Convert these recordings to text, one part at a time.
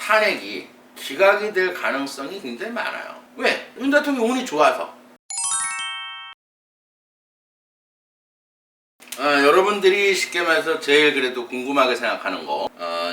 탄핵이 기각이 될 가능성이 굉장히 많아요. 왜? 윤 대통령 운이 좋아서. 여러분들이 쉽게 말해서 제일 그래도 궁금하게 생각하는 거,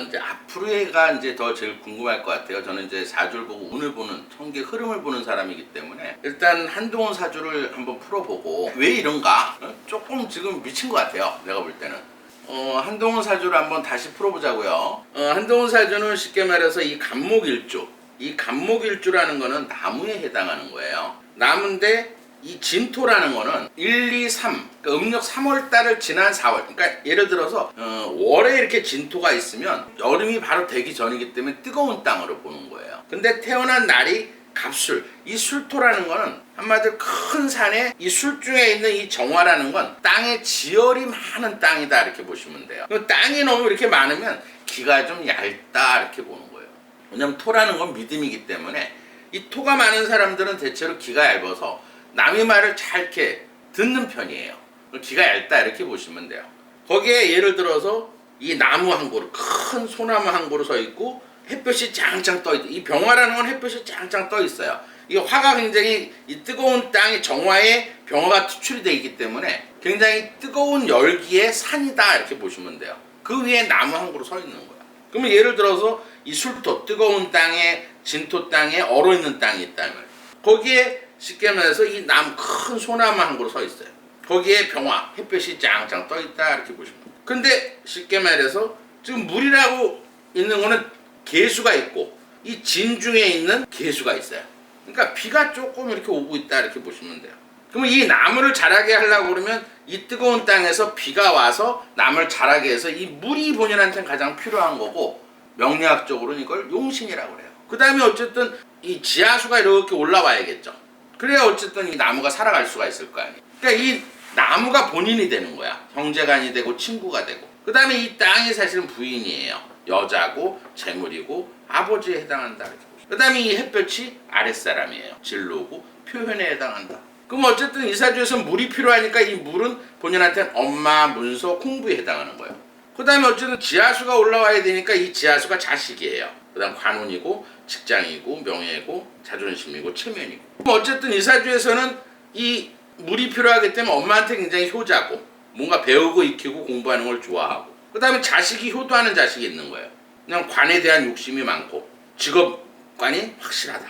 이제 앞으로가 이제 더 제일 궁금할 것 같아요. 저는 이제 사주를 보고 운을 보는, 천계 흐름을 보는 사람이기 때문에 일단 한동훈 사주를 한번 풀어보고 왜 이런가? 조금 지금 미친 것 같아요. 내가 볼 때는. 한동훈 사주를 한번 다시 풀어보자고요. 한동훈 사주는 쉽게 말해서 이 간목일주, 이 간목일주라는 거는 나무에 해당하는 거예요. 나무인데 이 진토라는 거는 1, 2, 3, 그러니까 음력 3월 달을 지난 4월, 그러니까 예를 들어서 월에 이렇게 진토가 있으면 여름이 바로 되기 전이기 때문에 뜨거운 땅으로 보는 거예요. 근데 태어난 날이 갑술, 이 술토라는 거는 한마디로 큰 산에 이 술중에 있는 이 정화라는 건 땅에 지열이 많은 땅이다 이렇게 보시면 돼요. 땅이 너무 이렇게 많으면 기가 좀 얇다 이렇게 보는 거예요. 왜냐면 토라는 건 믿음이기 때문에 이 토가 많은 사람들은 대체로 기가 얇아서 남의 말을 잘 이렇게 듣는 편이에요. 기가 얇다 이렇게 보시면 돼요. 거기에 예를 들어서 이 나무 한 그루, 큰 소나무 한 그루 서 있고 햇볕이 짱짱 떠 있다. 이 병화라는 건 햇볕이 짱짱 떠 있어요. 이 화가 굉장히 이 뜨거운 땅의 정화에 병화가 투출이 되어 있기 때문에 굉장히 뜨거운 열기의 산이다 이렇게 보시면 돼요. 그 위에 나무 한 그루 서 있는 거예요. 그러면 예를 들어서 이 술토, 뜨거운 땅에 진토 땅에 얼어있는 땅이 있다면 거기에 쉽게 말해서 이 큰 소나무 한 그루 서 있어요. 거기에 병화, 햇볕이 짱짱 떠 있다 이렇게 보시면 돼요. 근데 쉽게 말해서 지금 물이라고 있는 거는 개수가 있고 이 진 중에 있는 개수가 있어요. 그러니까 비가 조금 이렇게 오고 있다 이렇게 보시면 돼요. 그러면 이 나무를 자라게 하려고 그러면 이 뜨거운 땅에서 비가 와서 나무를 자라게 해서 이 물이 본인한테는 가장 필요한 거고 명리학적으로는 이걸 용신이라고 그래요. 그 다음에 어쨌든 이 지하수가 이렇게 올라와야겠죠. 그래야 어쨌든 이 나무가 살아갈 수가 있을 거 아니에요. 그러니까 이 나무가 본인이 되는 거야. 형제간이 되고 친구가 되고. 그 다음에 이 땅이 사실은 부인이에요. 여자고 재물이고 아버지에 해당한다. 그 다음에 이 햇볕이 아랫사람이에요. 진로고 표현에 해당한다. 그럼 어쨌든 이 사주에서는 물이 필요하니까 이 물은 본인한테는 엄마, 문서, 공부에 해당하는 거예요. 그 다음에 어쨌든 지하수가 올라와야 되니까 이 지하수가 자식이에요. 그 다음 관운이고 직장이고 명예고 자존심이고 체면이고. 그럼 어쨌든 이 사주에서는 이 물이 필요하기 때문에 엄마한테 굉장히 효자고 뭔가 배우고 익히고 공부하는 걸 좋아하고 그 다음에 자식이 효도하는 자식이 있는 거예요. 그냥 관에 대한 욕심이 많고 직업관이 확실하다.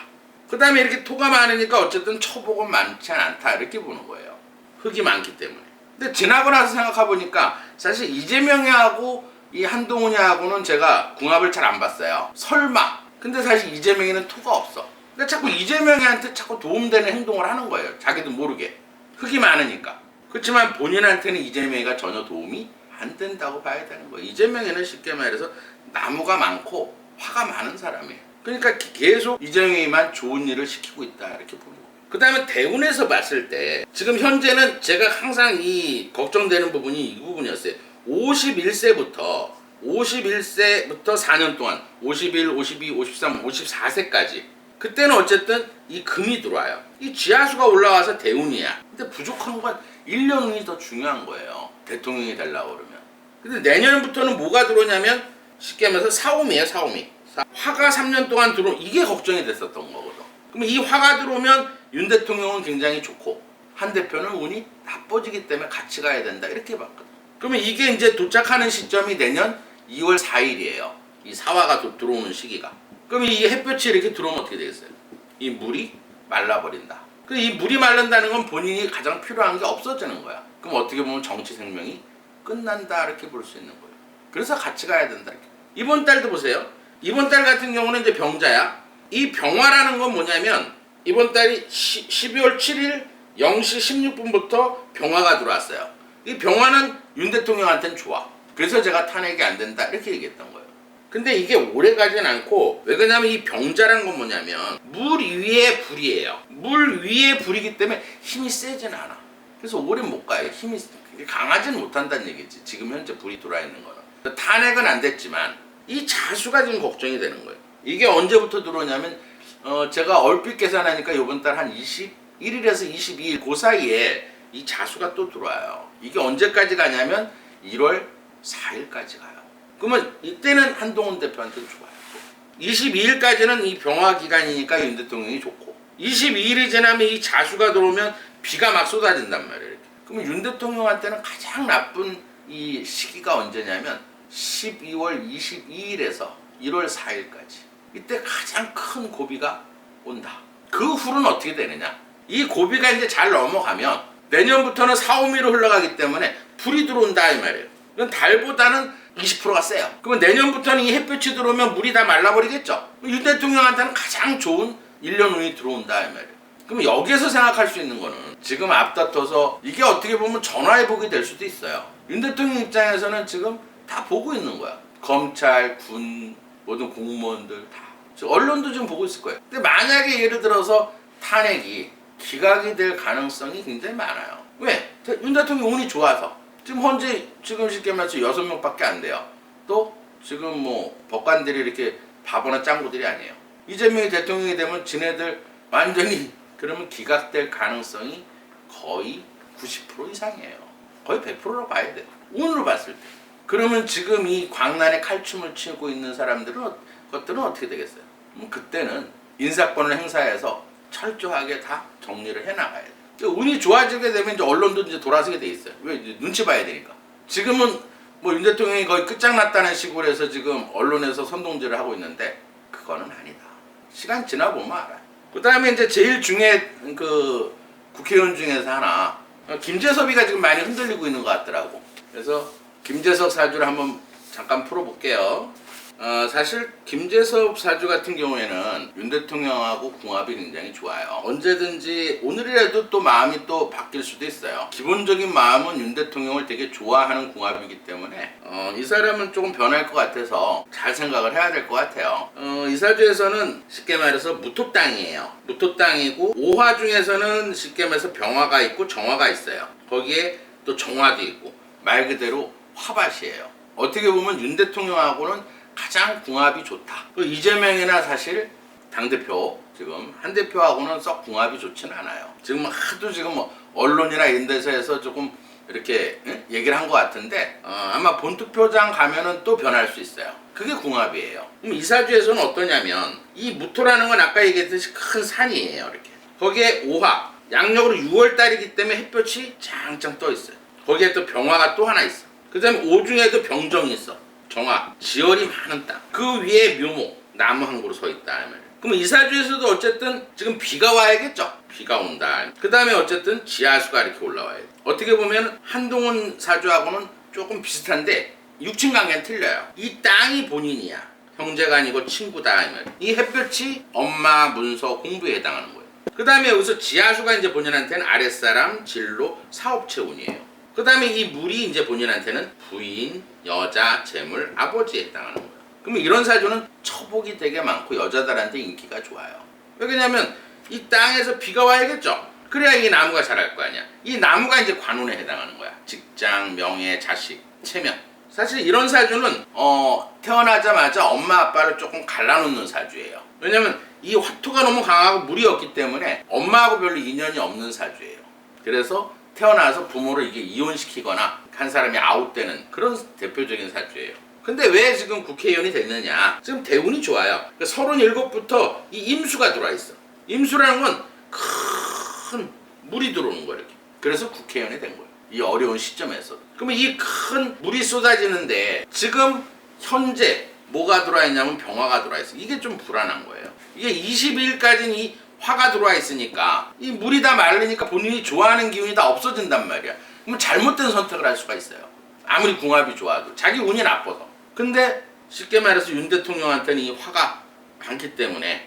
그 다음에 이렇게 토가 많으니까 어쨌든 처복은 많지 않다 이렇게 보는 거예요. 흙이 많기 때문에. 근데 지나고 나서 생각해보니까 사실 이재명이하고 이 한동훈이하고는 제가 궁합을 잘 안 봤어요. 설마. 근데 사실 이재명이는 토가 없어. 그러니까 자꾸 이재명이한테 자꾸 도움되는 행동을 하는 거예요. 자기도 모르게. 흙이 많으니까. 그렇지만 본인한테는 이재명이가 전혀 도움이 안 된다고 봐야 되는 거예요. 이재명이는 쉽게 말해서 나무가 많고 화가 많은 사람이에요. 그러니까 계속 이재명이만 좋은 일을 시키고 있다 이렇게 보는 거예요. 그 다음에 대운에서 봤을 때 지금 현재는 제가 항상 이 걱정되는 부분이 이 부분이었어요. 51세부터 4년 동안 51, 52, 53, 54세까지 그때는 어쨌든 이 금이 들어와요. 이 지하수가 올라와서 대운이야. 근데 부족한 건 1년 운이 더 중요한 거예요. 대통령이 되려고 그러면. 근데 내년부터는 뭐가 들어오냐면 쉽게 말해서 사오미예요. 사오미. 화가 3년 동안 들어오면 이게 걱정이 됐었던 거거든. 그러면 이 화가 들어오면 윤 대통령은 굉장히 좋고 한 대표는 운이 나빠지기 때문에 같이 가야 된다 이렇게 봤거든. 그러면 이게 이제 도착하는 시점이 내년 2월 4일이에요. 이 사화가 들어오는 시기가. 그럼 이 햇볕이 이렇게 들어오면 어떻게 되겠어요? 이 물이 말라버린다. 이 물이 마른다는 건 본인이 가장 필요한 게 없어지는 거야. 그럼 어떻게 보면 정치 생명이 끝난다 이렇게 볼 수 있는 거예요. 그래서 같이 가야 된다. 이렇게. 이번 달도 보세요. 이번 달 같은 경우는 이제 병자야. 이 병화라는 건 뭐냐면 이번 달이 12월 7일 0시 16분부터 병화가 들어왔어요. 이 병화는 윤 대통령한테는 좋아. 그래서 제가 탄핵이 안 된다 이렇게 얘기했던 거예요. 근데 이게 오래 가진 않고 왜 그러냐면 이 병자란 건 뭐냐면 물 위에 불이에요. 물 위에 불이기 때문에 힘이 세진 않아. 그래서 오래 못 가요. 힘이 강하지는 못한다는 얘기지. 지금 현재 불이 들어와 있는 거는. 탄핵은 안 됐지만 이 자수가 지금 걱정이 되는 거예요. 이게 언제부터 들어오냐면 제가 얼핏 계산하니까 이번 달 한 21일에서 22일 그 사이에 이 자수가 또 들어와요. 이게 언제까지 가냐면 1월 4일까지 가요. 그러면 이때는 한동훈 대표한테도 좋아요. 22일까지는 이 병화 기간이니까 윤 대통령이 좋고 22일이 지나면 이 자수가 들어오면 비가 막 쏟아진단 말이에요. 이렇게. 그러면 윤 대통령한테는 가장 나쁜 이 시기가 언제냐면 12월 22일에서 1월 4일까지. 이때 가장 큰 고비가 온다. 그 후로는 어떻게 되느냐? 이 고비가 이제 잘 넘어가면 내년부터는 4, 5미로 흘러가기 때문에 불이 들어온다 이 말이에요. 이건 달보다는 20%가 세요. 그러면 내년부터는 이 햇볕이 들어오면 물이 다 말라버리겠죠. 윤 대통령한테는 가장 좋은 1년 운이 들어온다 이 말이에요. 그럼 여기에서 생각할 수 있는 거는 지금 앞다퉈서 이게 어떻게 보면 전화위복이 될 수도 있어요. 윤 대통령 입장에서는 지금 다 보고 있는 거야. 검찰, 군, 모든 공무원들 다. 언론도 지금 보고 있을 거예요. 근데 만약에 예를 들어서 탄핵이 기각이 될 가능성이 굉장히 많아요. 왜? 윤 대통령 운이 좋아서. 지금 현재 지금 쉽게 말해서 6명밖에 안 돼요. 또 지금 뭐 법관들이 이렇게 바보나 짱구들이 아니에요. 이재명이 대통령이 되면 지네들 완전히 그러면 기각될 가능성이 거의 90% 이상이에요. 거의 100%라고 봐야 돼요. 운으로 봤을 때. 그러면 지금 이 광란에 칼춤을 치고 있는 것들은 어떻게 되겠어요? 그때는 인사권을 행사해서 철저하게 다 정리를 해나가야 돼요. 운이 좋아지게 되면 이제 언론도 이제 돌아서게 돼 있어요. 왜? 눈치 봐야 되니까. 지금은 뭐 윤 대통령이 거의 끝장났다는 식으로 해서 지금 언론에서 선동질을 하고 있는데 그거는 아니다. 시간 지나보면 알아요. 그 다음에 이제 제일 중에 그 국회의원 중에서 하나 김재섭이가 지금 많이 흔들리고 있는 것 같더라고. 그래서 김재섭 사주를 한번 잠깐 풀어볼게요. 사실 김재섭 사주 같은 경우에는 윤 대통령하고 궁합이 굉장히 좋아요. 언제든지 오늘이라도 또 마음이 또 바뀔 수도 있어요. 기본적인 마음은 윤 대통령을 되게 좋아하는 궁합이기 때문에 이 사람은 조금 변할 것 같아서 잘 생각을 해야 될 것 같아요. 이 사주에서는 쉽게 말해서 무토땅이에요. 무토땅이고 오화 중에서는 쉽게 말해서 병화가 있고 정화가 있어요. 거기에 또 정화도 있고 말 그대로 화밭이에요. 어떻게 보면 윤 대통령하고는 가장 궁합이 좋다. 이재명이나 사실 당대표 지금 한 대표하고는 썩 궁합이 좋지는 않아요. 지금 하도 지금 뭐 언론이나 이런 데서 해서 조금 이렇게 얘기를 한 것 같은데 아마 본투표장 가면은 또 변할 수 있어요. 그게 궁합이에요. 그럼 이 사주에서는 어떠냐면 이 무토라는 건 아까 얘기했듯이 큰 산이에요. 이렇게 거기에 오화 양력으로 6월달이기 때문에 햇볕이 짱짱 떠 있어요. 거기에 또 병화가 또 하나 있어. 그 다음에 오중에도 병정이 있어. 정화, 지열이 많은 땅. 그 위에 묘목, 나무 한 그루 서 있다. 그럼 이 사주에서도 어쨌든 지금 비가 와야겠죠? 비가 온다. 그 다음에 어쨌든 지하수가 이렇게 올라와야 돼. 어떻게 보면 한동훈 사주하고는 조금 비슷한데 육친관계는 틀려요. 이 땅이 본인이야. 형제가 아니고 친구다. 이 햇볕이 엄마, 문서, 공부에 해당하는 거예요. 그 다음에 여기서 지하수가 이제 본인한테는 아랫사람, 진로, 사업체 운이에요. 그 다음에 이 물이 이제 본인한테는 부인, 여자, 재물, 아버지에 해당하는 거예요. 그러면 이런 사주는 처복이 되게 많고 여자들한테 인기가 좋아요. 왜냐면 이 땅에서 비가 와야겠죠? 그래야 이 나무가 자랄 거 아니야. 이 나무가 이제 관운에 해당하는 거야. 직장, 명예, 자식, 체면. 사실 이런 사주는 태어나자마자 엄마 아빠를 조금 갈라놓는 사주예요. 왜냐면 이 화토가 너무 강하고 물이 없기 때문에 엄마하고 별로 인연이 없는 사주예요. 그래서 태어나서 부모를 이게 이혼시키거나 한 사람이 아웃되는 그런 대표적인 사주예요. 근데 왜 지금 국회의원이 됐느냐? 지금 대운이 좋아요. 37부터 이 임수가 들어와 있어. 임수라는 건 큰 물이 들어오는 거예요. 이렇게. 그래서 국회의원이 된 거예요. 이 어려운 시점에서. 그러면 이 큰 물이 쏟아지는데 지금 현재 뭐가 들어와 있냐면 병화가 들어와 있어. 이게 좀 불안한 거예요. 이게 22일까지는 이 화가 들어와 있으니까 이 물이 다 마르니까 본인이 좋아하는 기운이 다 없어진단 말이야. 그러면 잘못된 선택을 할 수가 있어요. 아무리 궁합이 좋아도 자기 운이 나빠서. 근데 쉽게 말해서 윤 대통령한테는 이 화가 많기 때문에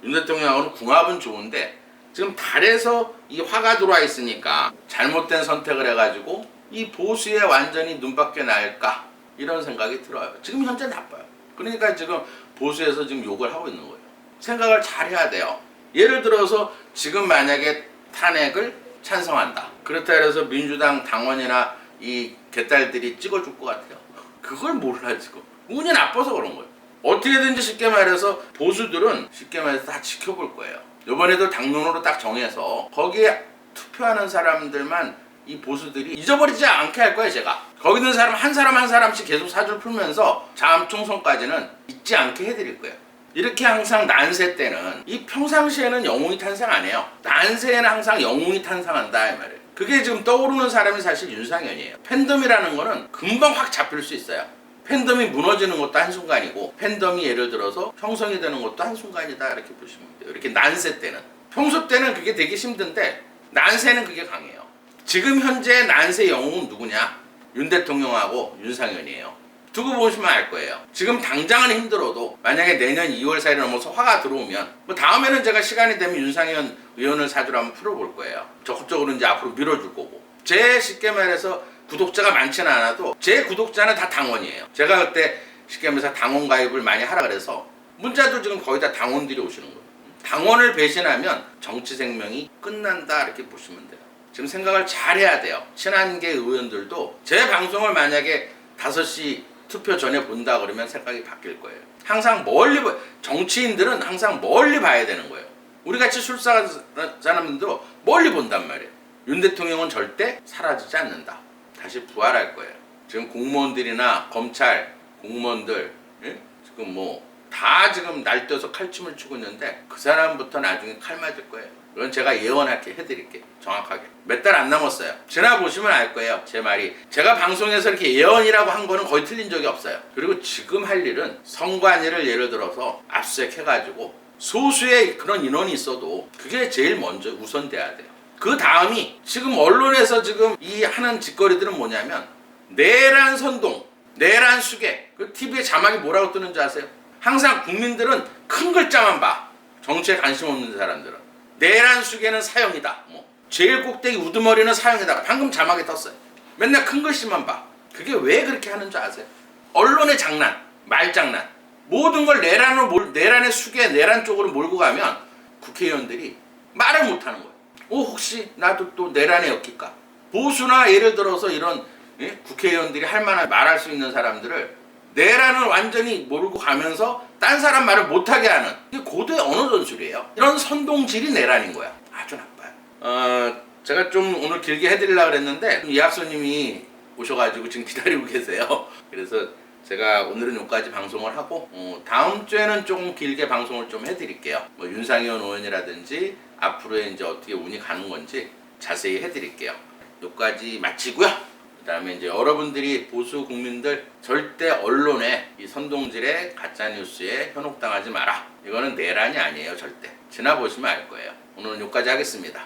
윤 대통령하고는 궁합은 좋은데 지금 달에서 이 화가 들어와 있으니까 잘못된 선택을 해가지고 이 보수에 완전히 눈밖에 날까 이런 생각이 들어요. 지금 현재 나빠요. 그러니까 지금 보수에서 지금 욕을 하고 있는 거예요. 생각을 잘 해야 돼요. 예를 들어서 지금 만약에 탄핵을 찬성한다. 그렇다 해서 민주당 당원이나 이 개딸들이 찍어줄 것 같아요. 그걸 몰라 지금. 운이 나빠서 그런 거예요. 어떻게든지 쉽게 말해서 보수들은 쉽게 말해서 다 지켜볼 거예요. 이번에도 당론으로 딱 정해서 거기에 투표하는 사람들만 이 보수들이 잊어버리지 않게 할 거예요. 제가 거기 있는 사람 한 사람씩 계속 사주를 풀면서 다음 총선까지는 잊지 않게 해드릴 거예요. 이렇게 항상 난세 때는 이 평상시에는 영웅이 탄생 안 해요. 난세에는 항상 영웅이 탄생한다 이 말이에요. 그게 지금 떠오르는 사람이 사실 윤상현이에요. 팬덤이라는 거는 금방 확 잡힐 수 있어요. 팬덤이 무너지는 것도 한순간이고 팬덤이 예를 들어서 형성이 되는 것도 한순간이다 이렇게 보시면 돼요. 이렇게 난세 때는. 평소 때는 그게 되게 힘든데 난세는 그게 강해요. 지금 현재 난세 영웅은 누구냐? 윤 대통령하고 윤상현이에요. 두고 보시면 알 거예요. 지금 당장은 힘들어도 만약에 내년 2월 4일 넘어서 화가 들어오면 뭐 다음에는 제가 시간이 되면 윤상현 의원을 사주로 한번 풀어볼 거예요. 적극적으로 이제 앞으로 밀어줄 거고. 제 쉽게 말해서 구독자가 많지는 않아도 제 구독자는 다 당원이에요. 제가 그때 쉽게 말해서 당원 가입을 많이 하라 그래서 문자도 지금 거의 다 당원들이 오시는 거예요. 당원을 배신하면 정치 생명이 끝난다 이렇게 보시면 돼요. 지금 생각을 잘 해야 돼요. 친한계 의원들도 제 방송을 만약에 5시 투표 전에 본다 그러면 생각이 바뀔 거예요. 항상 멀리 정치인들은 항상 멀리 봐야 되는 거예요. 우리같이 술사하는 사람들도 멀리 본단 말이에요. 윤 대통령은 절대 사라지지 않는다. 다시 부활할 거예요. 지금 공무원들이나 검찰 공무원들 지금 다 지금 날뛰어서 칼춤을 추고 있는데 그 사람부터 나중에 칼 맞을 거예요. 그건 제가 예언할게 해드릴게요. 정확하게. 몇 달 안 남았어요. 지나보시면 알 거예요. 제 말이. 제가 방송에서 이렇게 예언이라고 한 거는 거의 틀린 적이 없어요. 그리고 지금 할 일은 선관위를 예를 들어서 압수수색해가지고 소수의 그런 인원이 있어도 그게 제일 먼저 우선돼야 돼요. 그 다음이 지금 언론에서 지금 이 하는 짓거리들은 뭐냐면 내란 선동, 내란 수계. 그 TV에 자막이 뭐라고 뜨는지 아세요? 항상 국민들은 큰 글자만 봐. 정치에 관심 없는 사람들은. 내란 수계는 사형이다. 제일 꼭대기 우두머리는 사형이다. 방금 자막에 떴어요. 맨날 큰 글씨만 봐. 그게 왜 그렇게 하는 줄 아세요? 언론의 장난, 말장난. 모든 걸 내란의 수계, 내란 쪽으로 몰고 가면 국회의원들이 말을 못하는 거예요. 혹시 나도 또 내란에 엮일까? 보수나 예를 들어서 이런 국회의원들이 할 만한 말할 수 있는 사람들을 내란을 완전히 몰고 가면서 딴 사람 말을 못하게 하는 이게 고도의 언어 전술이에요. 이런 선동질이 내란인 거야. 아주 나빠요. 제가 좀 오늘 길게 해드리려고 그랬는데 이학수님이 오셔가지고 지금 기다리고 계세요. 그래서 제가 오늘은 여기까지 방송을 하고 다음 주에는 조금 길게 방송을 좀 해드릴게요. 윤상현 의원이라든지 앞으로 이제 어떻게 운이 가는 건지 자세히 해드릴게요. 여기까지 마치고요. 그 다음에 이제 여러분들이 보수 국민들 절대 언론에 이 선동질에 가짜뉴스에 현혹당하지 마라. 이거는 내란이 아니에요. 절대. 지나보시면 알 거예요. 오늘은 여기까지 하겠습니다.